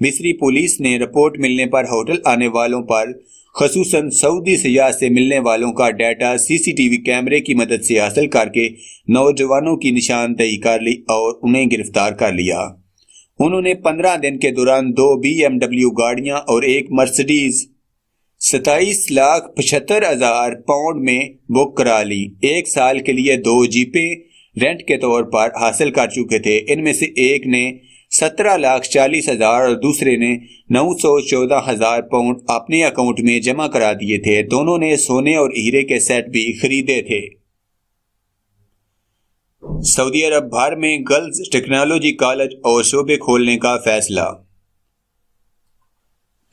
مصری پولیس نے رپورٹ ملنے پر ہوٹل آنے والوں پر خصوصاً سعودی سیاح سے ملنے والوں کا ڈیٹا CCTV کیمرے کی مدد سے حاصل کر کے نوجوانوں کی نشاندہی کر لی اور انہیں گرفتار کر لیا۔ انہوں نے 15 دن کے دوران 2 BMW گاڑیاں اور ایک مرسڈیز 27,75,000 پاؤنڈ میں بک کرا لی۔ ایک سال کے لیے 2 جیپیں رینٹ کے طور پر حاصل کر چکے تھے۔ ان میں سے ایک نے 17,40,000 اور دوسرے نے 914,000 پاؤنڈ اپنے اکاؤنٹ میں جمع کرا دیے تھے۔ دونوں نے سونے اور ہیرے کے سیٹ بھی خریدے تھے۔ سعودی عرب بھر میں گرلز ٹیکنالوجی کالج اور شعبے کھولنے کا فیصلہ۔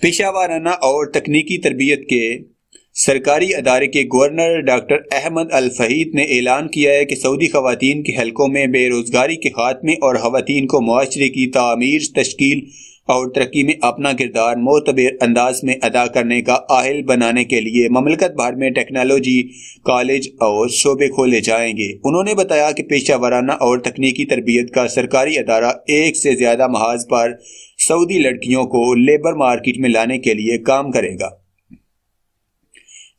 پیشہ ورانہ اور تکنیکی تربیت کے سرکاری ادارے کے گورنر ڈاکٹر احمد الفہید نے اعلان کیا ہے کہ سعودی خواتین کے حلقوں میں بے روزگاری کے خاتمے اور خواتین کو معاشرے کی تعمیر، تشکیل اور ترقی میں اپنا کردار معتبر انداز میں ادا کرنے کا اہل بنانے کے لیے مملکت بھر میں ٹیکنالوجی کالج اور شعبے کھولے جائیں گے۔ انہوں نے بتایا کہ پیشہ ورانہ اور تکنیکی تربیت کا سرکاری ادارہ ایک سے زیادہ محاذ پر سعودی لڑکیوں کو لیبر مارکیٹ میں لانے کے لیے کام کرے گا۔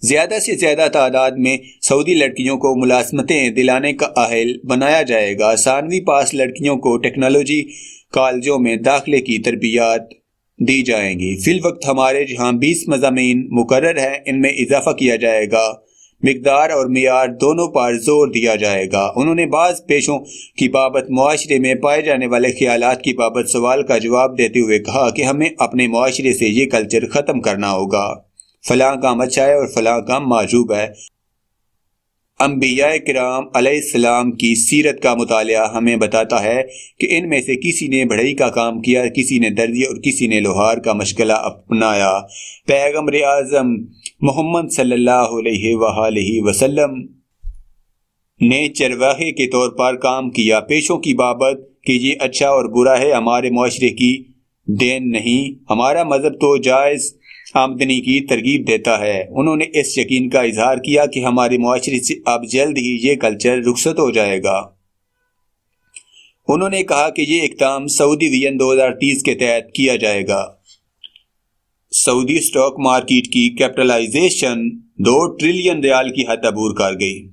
زیادہ سے زیادہ تعداد میں سعودی لڑکیوں کو ملازمتیں دلانے کا اہل بنایا جائے گا۔ 9ویں پاس لڑکیوں کو ٹیکنالوجی کالجوں میں داخلے کی تربیت دی جائیں گی۔ فی الوقت ہمارے جہاں 20 مضامین مقرر ہیں، ان میں اضافہ کیا جائے گا۔ مقدار اور معیار دونوں پر زور دیا جائے گا۔ انہوں نے بعض پیشوں کی بابت معاشرے میں پائے جانے والے خیالات کی بابت سوال کا جواب دیتے ہوئے کہا کہ ہمیں اپنے معاشرے سے یہ کلچر ختم کرنا ہوگا۔ فلاں کام اچھا ہے اور فلاں کام معجوب ہے۔ انبیاء کرام علیہ السلام کی سیرت کا مطالعہ ہمیں بتاتا ہے کہ ان میں سے کسی نے بڑھئی کا کام کیا، کسی نے درزی اور کسی نے لوہار کا مشغلہ اپنایا۔ پیغمبر اعظم محمد صلی اللہ علیہ وآلہ وسلم نے چرواہے کے طور پر کام کیا۔ پیشوں کی بابت کہ یہ اچھا اور برا ہے ہمارے معاشرے کی دین نہیں، ہمارا مذہب تو جائز آمدنی کی ترغیب دیتا ہے۔ انہوں نے اس یقین کا اظہار کیا کہ ہمارے معاشرے سے اب جلد ہی یہ کلچر رخصت ہو جائے گا۔ انہوں نے کہا کہ یہ اقدام سعودی ویژن 2030 کے تحت کیا جائے گا۔ سعودی اسٹاک مارکیٹ کی کیپٹلائزیشن 2 ٹریلین ریال کی حد عبور کر گئی۔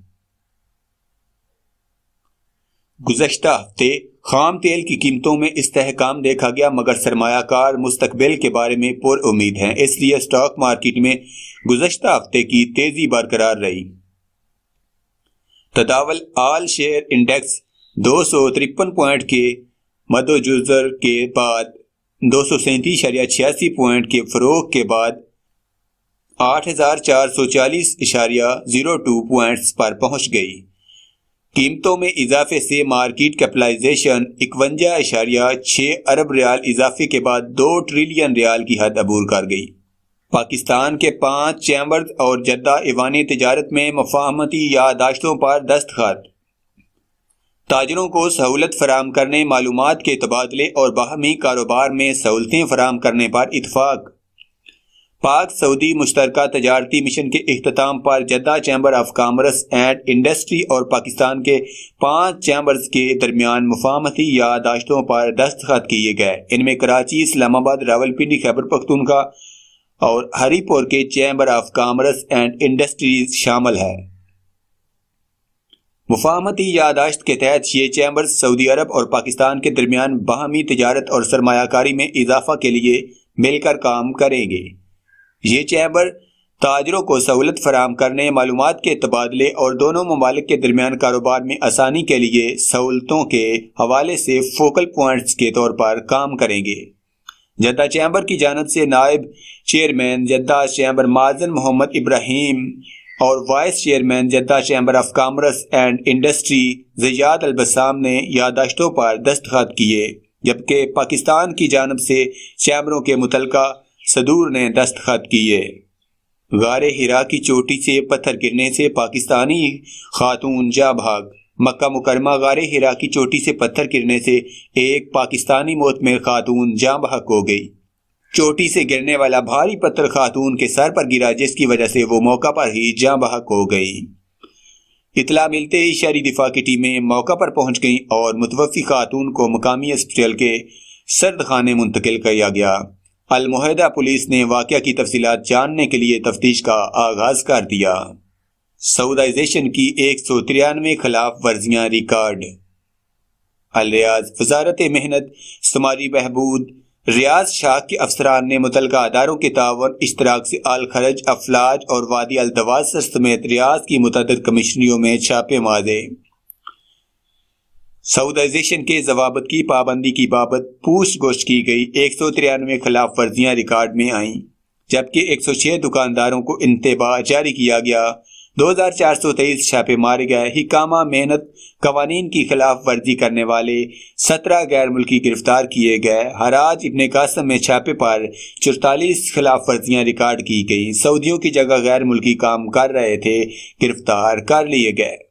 گزشتہ ہفتے خام تیل کی قیمتوں میں استحکام دیکھا گیا، مگر سرمایہ کار مستقبل کے بارے میں پر امید ہیں، اس لیے اسٹاک مارکیٹ میں گزشتہ ہفتے کی تیزی برقرار رہی۔ تداول آل شیئر انڈیکس 253 پوائنٹ کے مدوجزر کے بعد 237.86 پوائنٹ کے فروغ کے بعد 8,440.02 پوائنٹس پر پہنچ گئی۔ قیمتوں میں اضافے سے مارکیٹ کیپٹلائزیشن 51.6 ارب ریال اضافے کے بعد 2 ٹریلین ریال کی حد عبور کر گئی۔ پاکستان کے 5 چیمبرز اور جدہ ایوان تجارت میں مفاہمتی یادداشتوں پر دستخط۔ تاجروں کو سہولت فراہم کرنے، معلومات کے تبادلے اور باہمی کاروبار میں سہولتیں فراہم کرنے پر اتفاق۔ پاک سعودی مشترکہ تجارتی مشن کے اختتام پر Jeddah chamber of commerce and industry اور پاکستان کے 5 چیمبرز کے درمیان مفاہمتی یادداشتوں پر دستخط کیے گئے۔ ان میں کراچی، اسلام آباد، راولپنڈی، خیبر پختونخوا اور ہری پور کے chamber of commerce and industries شامل ہے۔ مفاہمتی یادداشت کے تحت یہ چیمبرز سعودی عرب اور پاکستان کے درمیان باہمی تجارت اور سرمایہ کاری میں اضافہ کے لیے مل کر کام کریں گے۔ یہ چیمبر تاجروں کو سہولت فراہم کرنے، معلومات کے تبادلے اور دونوں ممالک کے درمیان کاروبار میں آسانی کے لیے سہولتوں کے حوالے سے فوکل پوائنٹس کے طور پر کام کریں گے۔ جدہ چیمبر کی جانب سے نائب چیئرمین جدہ چیمبر مازن محمد ابراہیم اور vice chairman Jeddah chamber of commerce and industry زیاد البسام نے یادداشتوں پر دستخط کیے، جبکہ پاکستان کی جانب سے چیمبروں کے متعلقہ صدور نے دستخط کیے۔ غار ہرا کی چوٹی سے پتھر گرنے سے پاکستانی خاتون جاں بحق۔ مکہ مکرمہ غار ہرا کی چوٹی سے پتھر گرنے سے ایک پاکستانی موت میں خاتون جاں بحق ہو گئی۔ چوٹی سے گرنے والا بھاری پتھر خاتون کے سر پر گرا، جس کی وجہ سے وہ موقع پر ہی جاں بحق ہو گئی۔ اطلاع ملتے ہی شہری دفاع کی ٹیمیں موقع پر پہنچ گئیں اور متوفی خاتون کو مقامی ہسپتال کے سرد خانے منتقل کیا گیا۔ المعاہدہ پولیس نے واقعہ کی تفصیلات جاننے کے لیے تفتیش کا آغاز کر دیا۔ سعودائزیشن کی 193 خلاف ورزیاں ریکارڈ۔ الریاض، وزارت محنت، شماری بہبود، ریاض شاہ کے افسران نے متعلقہ اداروں کے تعاون اشتراک سے الخرج، افلاج اور وادی الدواسر سمیت ریاض کی متعدد کمیشنریوں میں چھاپے مارے۔ سعودائزیشن کے ضوابط کی پابندی کی بابت پوچھ گچھ کی گئی۔ 193 خلاف ورزیاں ریکارڈ میں آئیں، جبکہ 106 دکانداروں کو انتباہ جاری کیا گیا۔ 2423 چھاپے مارے گئے۔ حکامہ محنت قوانین کی خلاف ورزی کرنے والے 17 غیر ملکی گرفتار کیے گئے۔ حراج ابن قاسم میں چھاپے پر 44 خلاف ورزیاں ریکارڈ کی گئی۔ سعودیوں کی جگہ غیر ملکی کام کر رہے تھے گرفتار کر لیے گئے۔